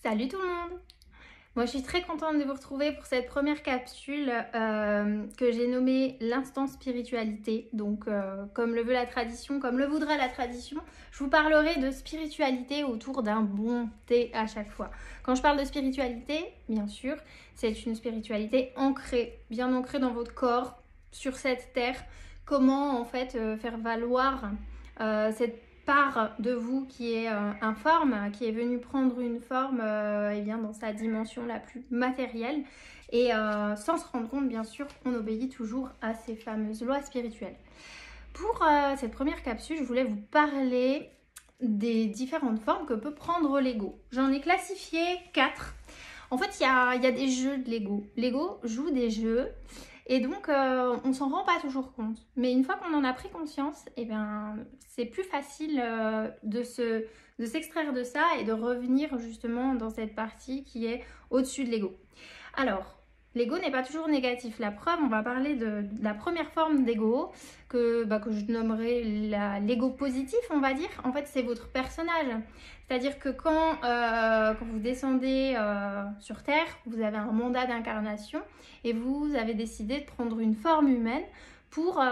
Salut tout le monde! Moi je suis très contente de vous retrouver pour cette première capsule que j'ai nommée l'instant spiritualité. Donc comme le veut la tradition, comme le voudra la tradition, je vous parlerai de spiritualité autour d'un bon thé à chaque fois. Quand je parle de spiritualité, bien sûr, c'est une spiritualité ancrée, bien ancrée dans votre corps, sur cette terre. Comment en fait faire valoir cette part de vous qui est informe, qui est venue prendre une forme eh bien, dans sa dimension la plus matérielle. Et sans se rendre compte, bien sûr, on obéit toujours à ces fameuses lois spirituelles. Pour cette première capsule, je voulais vous parler des différentes formes que peut prendre l'ego. J'en ai classifié 4. En fait, il y a des jeux de l'ego. L'ego joue des jeux. Et donc, on s'en rend pas toujours compte. Mais une fois qu'on en a pris conscience, eh bien, c'est plus facile de s'extraire de ça et de revenir justement dans cette partie qui est au-dessus de l'ego. Alors, l'ego n'est pas toujours négatif. La preuve, on va parler de la première forme d'ego que je nommerai l'ego positif, on va dire. En fait, c'est votre personnage. C'est-à-dire que quand vous descendez sur Terre, vous avez un mandat d'incarnation et vous avez décidé de prendre une forme humaine pour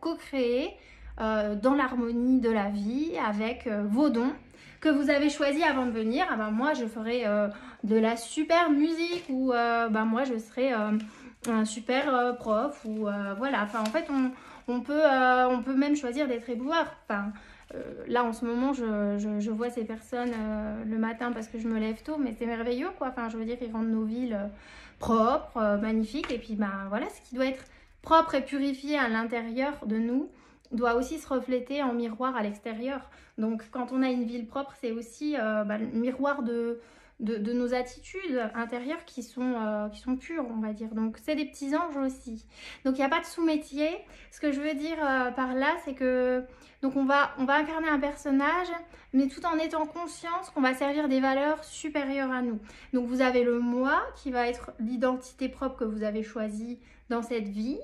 co-créer dans l'harmonie de la vie avec vos dons que vous avez choisi avant de venir. Ah ben moi je ferai de la super musique ou moi je serai un super prof ou voilà. Enfin en fait on peut même choisir d'être éboueur. Enfin là en ce moment je vois ces personnes le matin parce que je me lève tôt, mais c'est merveilleux quoi. Enfin je veux dire, ils rendent nos villes propres, magnifiques, et puis voilà, ce qui doit être propre et purifié à l'intérieur de nous doit aussi se refléter en miroir à l'extérieur. Donc quand on a une ville propre, c'est aussi le miroir de nos attitudes intérieures qui sont pures, on va dire. Donc c'est des petits anges aussi. Donc il n'y a pas de sous-métier. Ce que je veux dire par là, c'est que donc on va incarner un personnage, mais tout en étant conscience qu'on va servir des valeurs supérieures à nous. Donc vous avez le moi qui va être l'identité propre que vous avez choisie dans cette vie.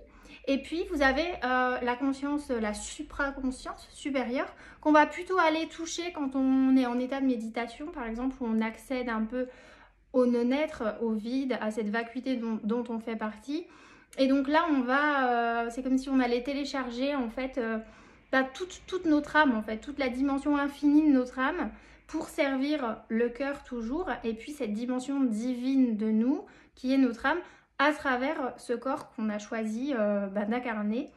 Et puis vous avez la conscience, la supraconscience supérieure, qu'on va plutôt aller toucher quand on est en état de méditation, par exemple, où on accède un peu au non-être, au vide, à cette vacuité dont on fait partie. Et donc là, on va, c'est comme si on allait télécharger en fait toute notre âme, en fait, toute la dimension infinie de notre âme pour servir le cœur toujours, et puis cette dimension divine de nous, qui est notre âme, à travers ce corps qu'on a choisi d'incarner,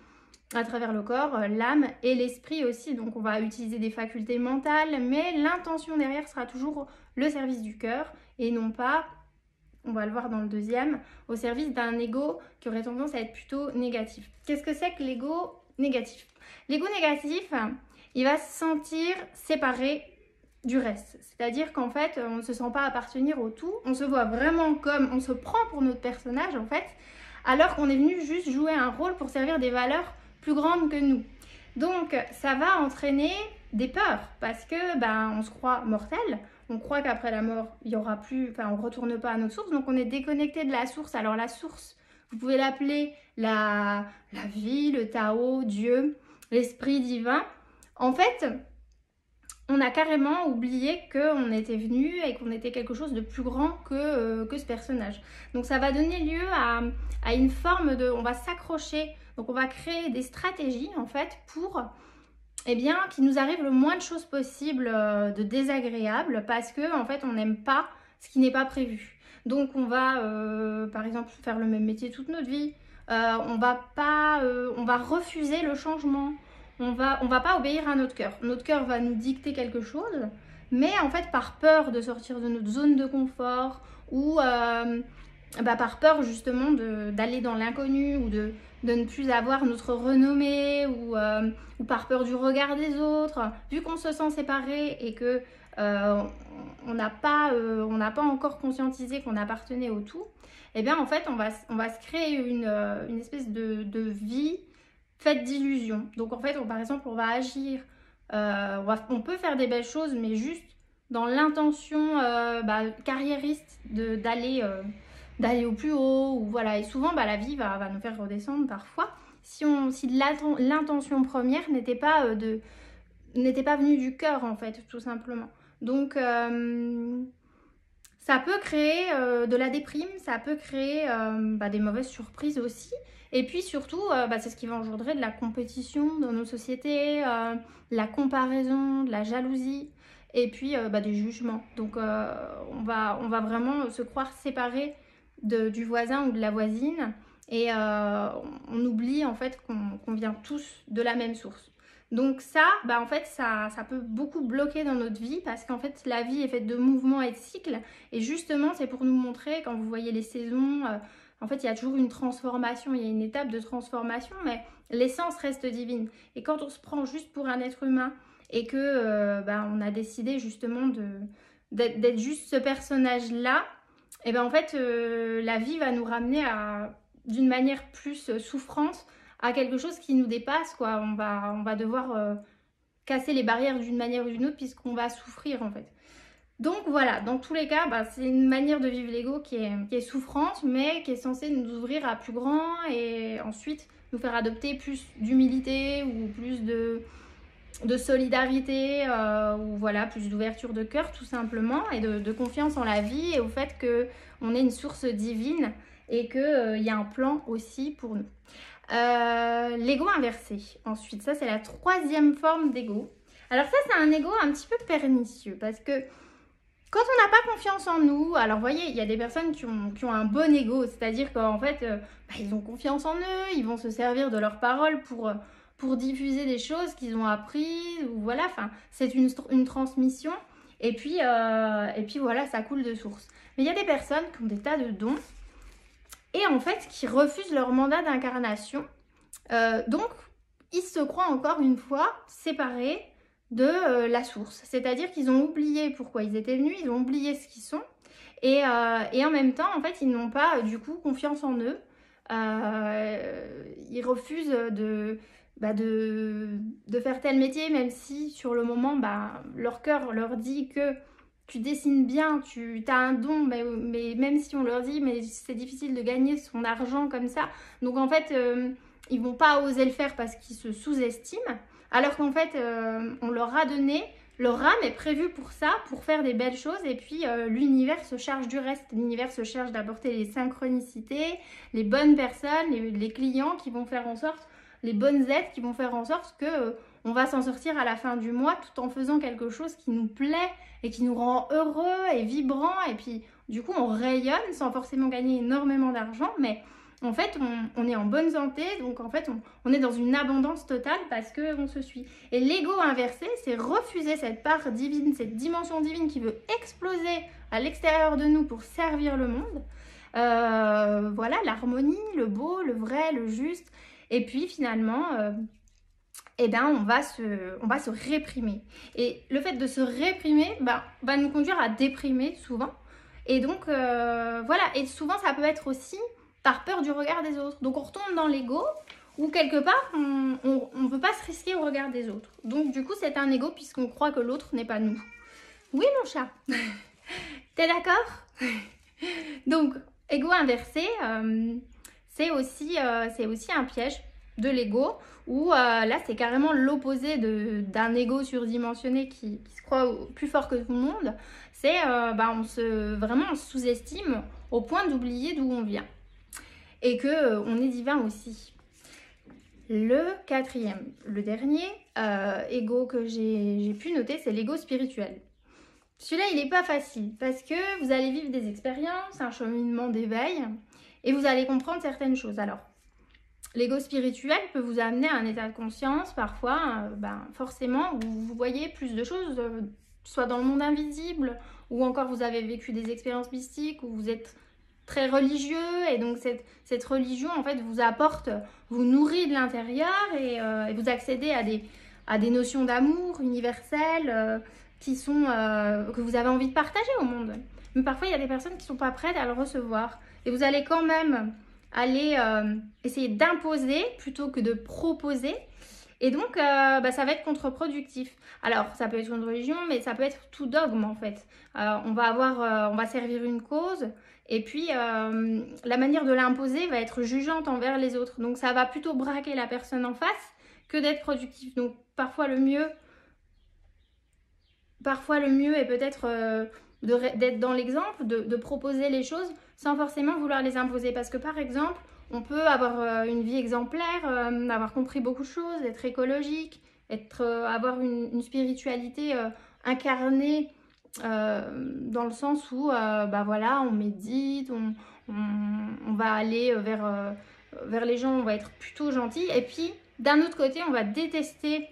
à travers le corps, l'âme et l'esprit aussi. Donc on va utiliser des facultés mentales, mais l'intention derrière sera toujours le service du cœur et non pas, on va le voir dans le deuxième, au service d'un ego qui aurait tendance à être plutôt négatif. Qu'est-ce que c'est que l'ego négatif? L'ego négatif, il va se sentir séparé du reste. C'est-à-dire qu'en fait, on ne se sent pas appartenir au tout. On se voit vraiment comme, on se prend pour notre personnage en fait, alors qu'on est venu juste jouer un rôle pour servir des valeurs plus grandes que nous. Donc ça va entraîner des peurs parce que on se croit mortel. On croit qu'après la mort, il y aura plus, on ne retourne pas à notre source, donc on est déconnecté de la source. Alors la source, vous pouvez l'appeler la vie, le Tao, Dieu, l'esprit divin. En fait, on a carrément oublié qu'on était venu et qu'on était quelque chose de plus grand que ce personnage. Donc ça va donner lieu à une forme de... On va s'accrocher, donc on va créer des stratégies en fait pour qu'il nous arrive le moins de choses possible de désagréables, parce que en fait on n'aime pas ce qui n'est pas prévu. Donc on va par exemple faire le même métier toute notre vie, on va refuser le changement. On va pas obéir à notre cœur. Notre cœur va nous dicter quelque chose, mais en fait par peur de sortir de notre zone de confort ou par peur justement d'aller dans l'inconnu ou de ne plus avoir notre renommée ou par peur du regard des autres, vu qu'on se sent séparé et que on n'a pas encore conscientisé qu'on appartenait au tout, et bien en fait on va se créer une espèce de vie faite d'illusions. Donc en fait, par exemple, on va agir, on peut faire des belles choses, mais juste dans l'intention carriériste d'aller au plus haut, ou voilà. Et souvent, la vie va nous faire redescendre parfois si l'intention première n'était pas venue du cœur en fait, tout simplement. Donc ça peut créer de la déprime, ça peut créer des mauvaises surprises aussi. Et puis surtout, c'est ce qui va engendrer de la compétition dans nos sociétés, la comparaison, de la jalousie et puis des jugements. Donc on va vraiment se croire séparés du voisin ou de la voisine et on oublie en fait qu'on vient tous de la même source. Donc ça, en fait, ça peut beaucoup bloquer dans notre vie parce qu'en fait, la vie est faite de mouvements et de cycles. Et justement, c'est pour nous montrer, quand vous voyez les saisons, en fait, il y a toujours une transformation, il y a une étape de transformation, mais l'essence reste divine. Et quand on se prend juste pour un être humain et que on a décidé justement d'être juste ce personnage-là, et en fait, la vie va nous ramener d'une manière plus souffrante à quelque chose qui nous dépasse, quoi. On va devoir casser les barrières d'une manière ou d'une autre puisqu'on va souffrir, en fait. Donc voilà, dans tous les cas, c'est une manière de vivre l'ego qui est souffrante, mais qui est censée nous ouvrir à plus grand et ensuite nous faire adopter plus d'humilité ou plus de solidarité ou voilà, plus d'ouverture de cœur tout simplement et de confiance en la vie et au fait qu'on est une source divine et qu'il y a un plan aussi pour nous. L'ego inversé. Ensuite, ça c'est la troisième forme d'ego. Alors ça c'est un ego un petit peu pernicieux parce que quand on n'a pas confiance en nous, alors vous voyez, il y a des personnes qui ont un bon ego, c'est-à-dire qu'en fait, ils ont confiance en eux, ils vont se servir de leurs paroles pour diffuser des choses qu'ils ont apprises, ou voilà, enfin, c'est une transmission, et puis voilà, ça coule de source. Mais il y a des personnes qui ont des tas de dons, et en fait, qui refusent leur mandat d'incarnation, donc ils se croient encore une fois séparés de la source, c'est-à-dire qu'ils ont oublié pourquoi ils étaient venus, ils ont oublié ce qu'ils sont, et en même temps, en fait, ils n'ont pas du coup confiance en eux, ils refusent de faire tel métier, même si sur le moment, leur cœur leur dit que tu dessines bien, tu as un don, mais même si on leur dit mais c'est difficile de gagner son argent comme ça, donc en fait, ils vont pas oser le faire parce qu'ils se sous-estiment. Alors qu'en fait, on leur a donné, leur âme est prévue pour ça, pour faire des belles choses. Et puis, l'univers se charge du reste. L'univers se charge d'apporter les synchronicités, les bonnes personnes, les clients qui vont faire en sorte, les bonnes aides qui vont faire en sorte que on va s'en sortir à la fin du mois tout en faisant quelque chose qui nous plaît et qui nous rend heureux et vibrant. Et puis, du coup, on rayonne sans forcément gagner énormément d'argent, mais en fait, on est en bonne santé, donc en fait, on est dans une abondance totale parce qu'on se suit. Et l'ego inversé, c'est refuser cette part divine, cette dimension divine qui veut exploser à l'extérieur de nous pour servir le monde. Voilà, l'harmonie, le beau, le vrai, le juste. Et puis finalement, on va se réprimer. Et le fait de se réprimer va nous conduire à déprimer souvent. Et donc, voilà, et souvent ça peut être aussi par peur du regard des autres. Donc on retombe dans l'ego où quelque part on ne veut pas se risquer au regard des autres. Donc du coup c'est un ego puisqu'on croit que l'autre n'est pas nous. Oui mon chat. T'es d'accord? Donc ego inversé, c'est aussi un piège de l'ego où là c'est carrément l'opposé d'un ego surdimensionné qui se croit plus fort que tout le monde. C'est on se sous-estime au point d'oublier d'où on vient. Et qu'on est divin aussi. Le quatrième, le dernier ego que j'ai pu noter, c'est l'ego spirituel. Celui-là, il n'est pas facile parce que vous allez vivre des expériences, un cheminement d'éveil et vous allez comprendre certaines choses. Alors, l'ego spirituel peut vous amener à un état de conscience, parfois, forcément, où vous voyez plus de choses, soit dans le monde invisible, ou encore vous avez vécu des expériences mystiques, où vous êtes très religieux et donc cette religion en fait vous apporte, vous nourrit de l'intérieur et vous accédez à des notions d'amour universelles que vous avez envie de partager au monde. Mais parfois il y a des personnes qui ne sont pas prêtes à le recevoir et vous allez quand même aller essayer d'imposer plutôt que de proposer et donc ça va être contre-productif. Alors ça peut être une religion mais ça peut être tout dogme en fait. On va servir une cause. Et puis, la manière de l'imposer va être jugeante envers les autres. Donc, ça va plutôt braquer la personne en face que d'être productif. Donc, parfois le mieux est peut-être d'être dans l'exemple, de proposer les choses sans forcément vouloir les imposer. Parce que par exemple, on peut avoir une vie exemplaire, avoir compris beaucoup de choses, être écologique, avoir une spiritualité incarnée dans le sens où bah voilà, on médite, on va aller vers les gens, on va être plutôt gentil. Et puis, d'un autre côté, on va détester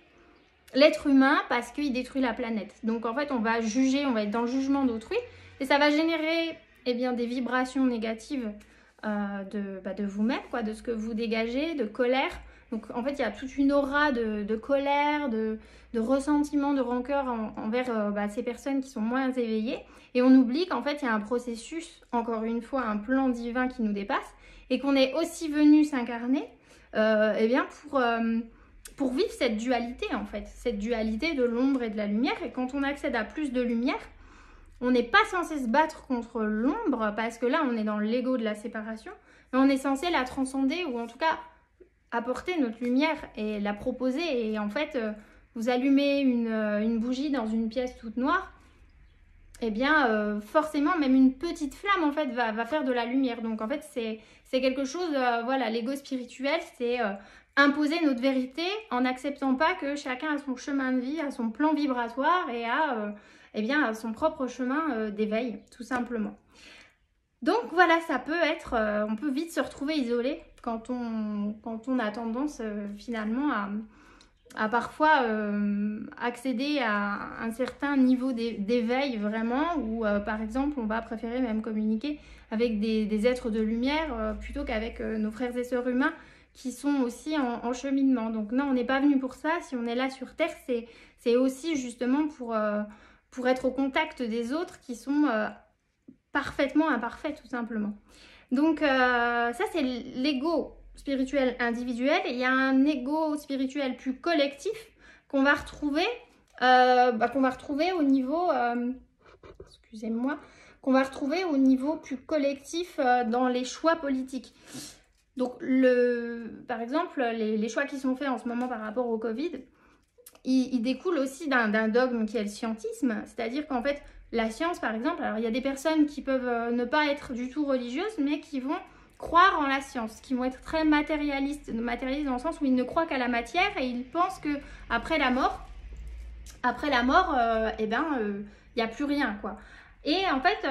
l'être humain parce qu'il détruit la planète. Donc, en fait, on va juger, on va être dans le jugement d'autrui. Et ça va générer des vibrations négatives de vous-même, quoi, de ce que vous dégagez, de colère. Donc, en fait, il y a toute une aura de colère, de ressentiment, de rancœur envers ces personnes qui sont moins éveillées. Et on oublie qu'en fait, il y a un processus, encore une fois, un plan divin qui nous dépasse et qu'on est aussi venu s'incarner pour vivre cette dualité, en fait. Cette dualité de l'ombre et de la lumière. Et quand on accède à plus de lumière, on n'est pas censé se battre contre l'ombre parce que là, on est dans l'ego de la séparation. Mais on est censé la transcender ou en tout cas apporter notre lumière et la proposer. Et en fait, vous allumez une bougie dans une pièce toute noire, forcément, même une petite flamme, en fait, va faire de la lumière. Donc, en fait, c'est quelque chose, voilà, l'ego spirituel, c'est imposer notre vérité en n'acceptant pas que chacun a son chemin de vie, a son plan vibratoire et a son propre chemin d'éveil, tout simplement. Donc voilà, ça peut être, on peut vite se retrouver isolé quand on a tendance finalement à parfois accéder à un certain niveau d'éveil vraiment, ou par exemple on va préférer même communiquer avec des êtres de lumière plutôt qu'avec nos frères et sœurs humains qui sont aussi en cheminement. Donc non, on n'est pas venu pour ça. Si on est là sur Terre, c'est aussi justement pour être au contact des autres qui sont parfaitement imparfaits, tout simplement. Donc ça, c'est l'ego spirituel individuel. Et il y a un ego spirituel plus collectif qu'on va retrouver au niveau... excusez-moi, qu'on va retrouver au niveau plus collectif dans les choix politiques. Donc, par exemple, les choix qui sont faits en ce moment par rapport au Covid, ils découlent aussi d'un dogme qui est le scientisme. C'est-à-dire qu'en fait, la science, par exemple, alors il y a des personnes qui peuvent ne pas être du tout religieuses, mais qui vont croire en la science, qui vont être très matérialistes dans le sens où ils ne croient qu'à la matière et ils pensent qu'après la mort, il n'y a plus rien, quoi. Et en fait,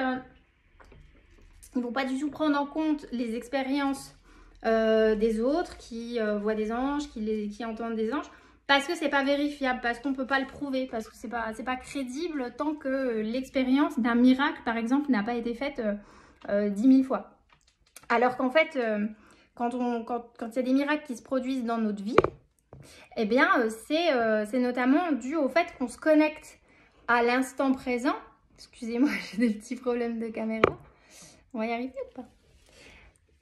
ils ne vont pas du tout prendre en compte les expériences des autres qui voient des anges, qui entendent des anges, parce que c'est pas vérifiable, parce qu'on peut pas le prouver, parce que c'est pas crédible tant que l'expérience d'un miracle, par exemple, n'a pas été faite 10 000 fois. Alors qu'en fait, quand il y a des miracles qui se produisent dans notre vie, c'est notamment dû au fait qu'on se connecte à l'instant présent. Excusez-moi, j'ai des petits problèmes de caméra. On va y arriver ou pas ?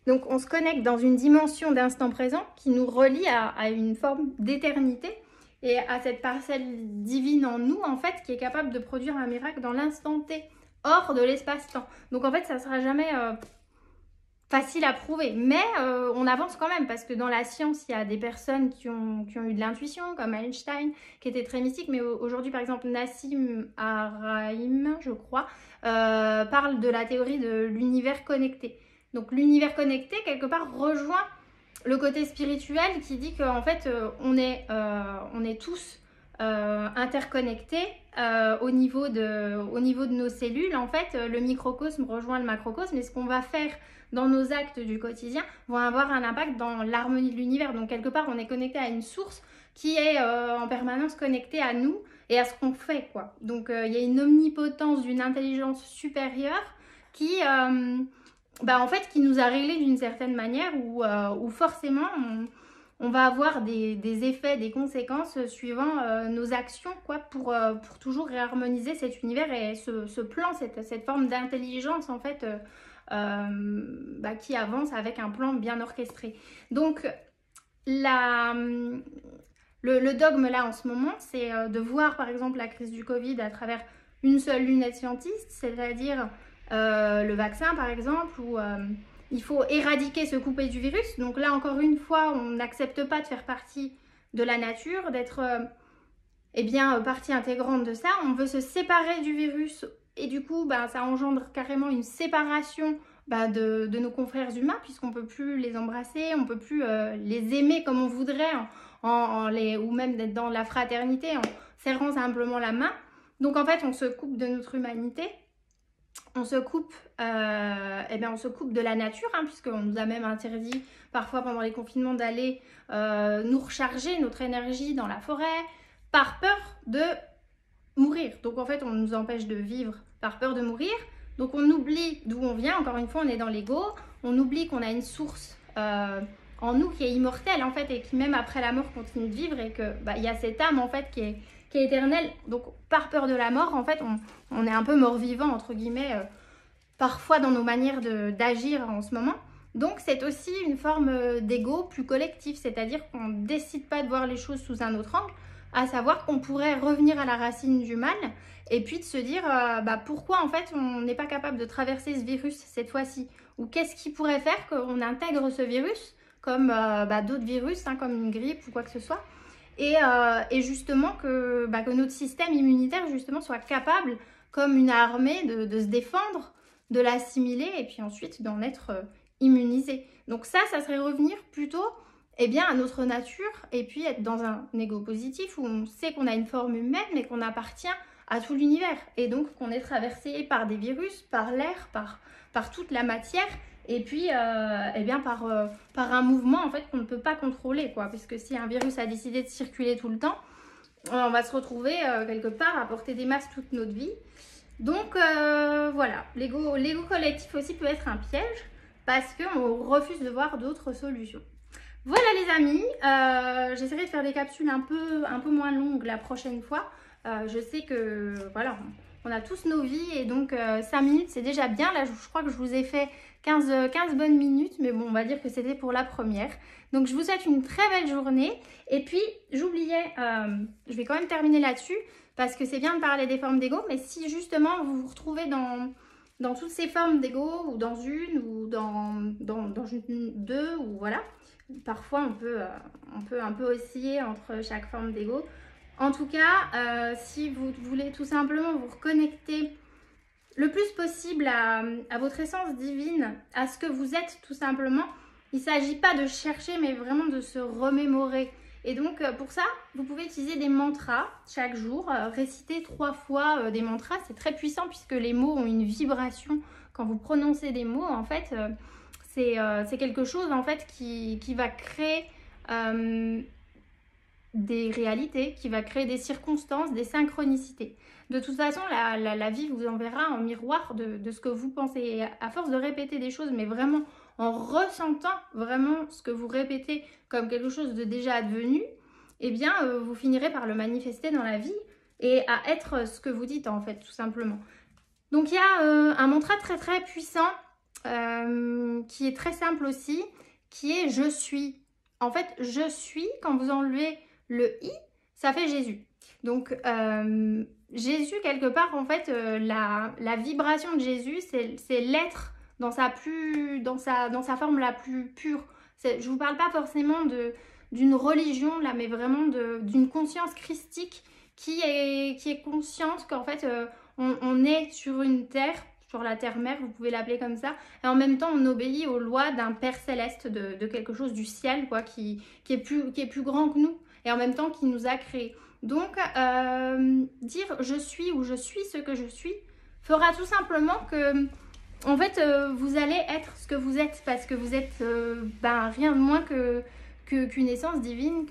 Donc, on se connecte dans une dimension d'instant présent qui nous relie à une forme d'éternité et à cette parcelle divine en nous, en fait, qui est capable de produire un miracle dans l'instant T, hors de l'espace-temps. Donc, en fait, ça ne sera jamais facile à prouver. Mais on avance quand même parce que dans la science, il y a des personnes qui ont eu de l'intuition, comme Einstein, qui était très mystique. Mais aujourd'hui, par exemple, Nassim Haramein, je crois, parle de la théorie de l'univers connecté. Donc l'univers connecté, quelque part, rejoint le côté spirituel qui dit qu'en fait, on est tous interconnectés au niveau de nos cellules. En fait, le microcosme rejoint le macrocosme et ce qu'on va faire dans nos actes du quotidien vont avoir un impact dans l'harmonie de l'univers. Donc quelque part, on est connecté à une source qui est en permanence connectée à nous et à ce qu'on fait, quoi. Donc il y a une omnipotence d'une intelligence supérieure qui... en fait, qui nous a réglé d'une certaine manière où forcément on va avoir des effets, des conséquences suivant nos actions, quoi, pour toujours réharmoniser cet univers et ce plan, cette forme d'intelligence, en fait, qui avance avec un plan bien orchestré. Donc, le dogme là en ce moment, c'est de voir par exemple la crise du Covid à travers une seule lunette scientiste, c'est-à-dire... le vaccin par exemple, où il faut éradiquer, se couper du virus. Donc là encore une fois, on n'accepte pas de faire partie de la nature, d'être partie intégrante de ça. On veut se séparer du virus Et du coup, bah, ça engendre carrément une séparation de nos confrères humains, puisqu'on ne peut plus les embrasser, on ne peut plus les aimer comme on voudrait, ou même d'être dans la fraternité en serrant simplement la main. Donc en fait, on se coupe de notre humanité, on se coupe de la nature, hein, puisqu'on nous a même interdit parfois pendant les confinements d'aller nous recharger notre énergie dans la forêt, par peur de mourir. Donc en fait, on nous empêche de vivre par peur de mourir. Donc on oublie d'où on vient. Encore une fois, on est dans l'ego. On oublie qu'on a une source en nous qui est immortelle en fait, et qui même après la mort continue de vivre, et que y a cette âme en fait qui est éternelle. Donc par peur de la mort, en fait, on est un peu mort-vivant entre guillemets parfois dans nos manières d'agir en ce moment. Donc c'est aussi une forme d'ego plus collectif, c'est-à-dire qu'on ne décide pas de voir les choses sous un autre angle, à savoir qu'on pourrait revenir à la racine du mal et puis de se dire pourquoi en fait on n'est pas capable de traverser ce virus cette fois-ci, ou qu'est-ce qui pourrait faire qu'on intègre ce virus comme d'autres virus, hein, comme une grippe ou quoi que ce soit, et justement que notre système immunitaire justement soit capable, comme une armée, de se défendre, de l'assimiler et puis ensuite d'en être immunisé. Donc ça serait revenir plutôt à notre nature, et puis être dans un ego positif où on sait qu'on a une forme humaine mais qu'on appartient à tout l'univers, et donc qu'on est traversé par des virus, par l'air, par toute la matière, et puis par un mouvement en fait qu'on ne peut pas contrôler, quoi, parce que si un virus a décidé de circuler tout le temps, on va se retrouver quelque part à porter des masques toute notre vie. Donc voilà, l'ego collectif aussi peut être un piège parce qu'on refuse de voir d'autres solutions. Voilà les amis, j'essaierai de faire des capsules un peu moins longues la prochaine fois. Je sais que voilà, on a tous nos vies, et donc 5 minutes c'est déjà bien. Là je crois que je vous ai fait 15 bonnes minutes, mais bon, on va dire que c'était pour la première. Donc je vous souhaite une très belle journée, et puis j'oubliais, je vais quand même terminer là-dessus, parce que c'est bien de parler des formes d'ego, mais si justement vous vous retrouvez dans toutes ces formes d'ego, ou dans une, ou dans deux, ou voilà, parfois on peut un peu osciller entre chaque forme d'ego. En tout cas, si vous voulez tout simplement vous reconnecter le plus possible à votre essence divine, à ce que vous êtes tout simplement, il ne s'agit pas de chercher, mais vraiment de se remémorer. Et donc pour ça, vous pouvez utiliser des mantras chaque jour, réciter 3 fois des mantras. C'est très puissant puisque les mots ont une vibration. Quand vous prononcez des mots, en fait, c'est quelque chose en fait qui va créer des réalités, qui va créer des circonstances, des synchronicités. De toute façon, la vie vous enverra en miroir de ce que vous pensez. Et à force de répéter des choses, mais vraiment en ressentant vraiment ce que vous répétez comme quelque chose de déjà advenu, vous finirez par le manifester dans la vie et à être ce que vous dites en fait, tout simplement. Donc il y a un mantra très très puissant qui est très simple aussi, qui est « je suis ». En fait, « je suis », quand vous enlevez le « i », ça fait Jésus. Donc Jésus, quelque part, en fait, la vibration de Jésus, c'est l'être dans sa forme la plus pure. Je vous parle pas forcément d'une religion là, mais vraiment d'une conscience christique qui est consciente qu'en fait on est sur une terre, sur la terre-mère, vous pouvez l'appeler comme ça, et en même temps on obéit aux lois d'un Père céleste, de quelque chose du ciel, quoi, qui est plus grand que nous, et en même temps qui nous a créés. Donc dire je suis, ou je suis ce que je suis, fera tout simplement que en fait vous allez être ce que vous êtes, parce que vous êtes rien de moins qu'une essence divine,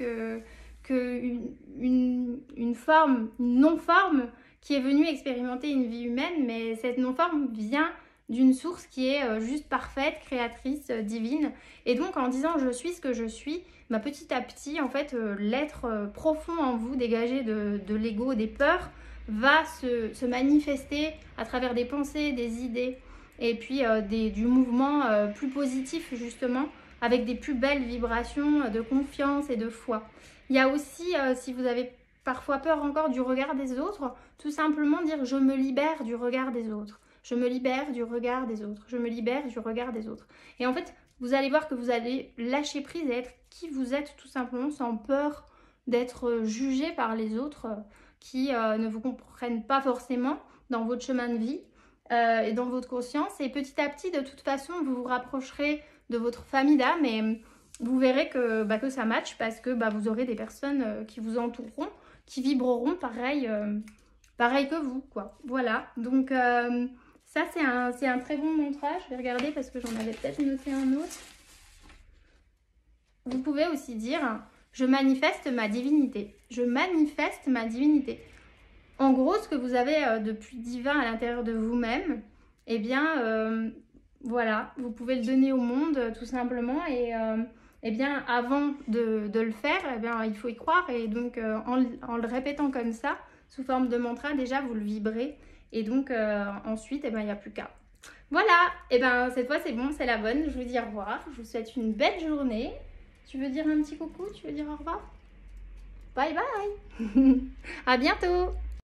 une forme, une non-forme qui est venue expérimenter une vie humaine, mais cette non-forme vient d'une source qui est juste parfaite, créatrice, divine. Et donc en disant je suis ce que je suis, petit à petit en fait l'être profond en vous, dégagé de l'ego, des peurs, va se manifester à travers des pensées, des idées, et puis du mouvement plus positif justement, avec des plus belles vibrations de confiance et de foi. Il y a aussi, si vous avez parfois peur encore du regard des autres, tout simplement dire je me libère du regard des autres. Je me libère du regard des autres. Je me libère du regard des autres. Et en fait, vous allez voir que vous allez lâcher prise et être qui vous êtes tout simplement, sans peur d'être jugé par les autres qui ne vous comprennent pas forcément. dans votre chemin de vie et dans votre conscience. Et petit à petit, de toute façon, vous vous rapprocherez de votre famille d'âme et vous verrez que ça match parce que vous aurez des personnes qui vous entoureront, qui vibreront pareil que vous, quoi. Voilà, donc ça c'est un très bon mantra. Je vais regarder parce que j'en avais peut-être noté un autre. Vous pouvez aussi dire « Je manifeste ma divinité ». Je manifeste ma divinité. En gros, ce que vous avez de plus divin à l'intérieur de vous-même, eh bien, voilà, vous pouvez le donner au monde tout simplement. Et eh bien, avant de le faire, eh bien, il faut y croire. Et donc, en le répétant comme ça, sous forme de mantra, déjà, vous le vibrez. Et donc, ensuite, eh bien, il n'y a plus qu'à. Voilà, et bien, cette fois, c'est bon, c'est la bonne. Je vous dis au revoir. Je vous souhaite une belle journée. Tu veux dire un petit coucou? Tu veux dire au revoir? Bye bye. À bientôt.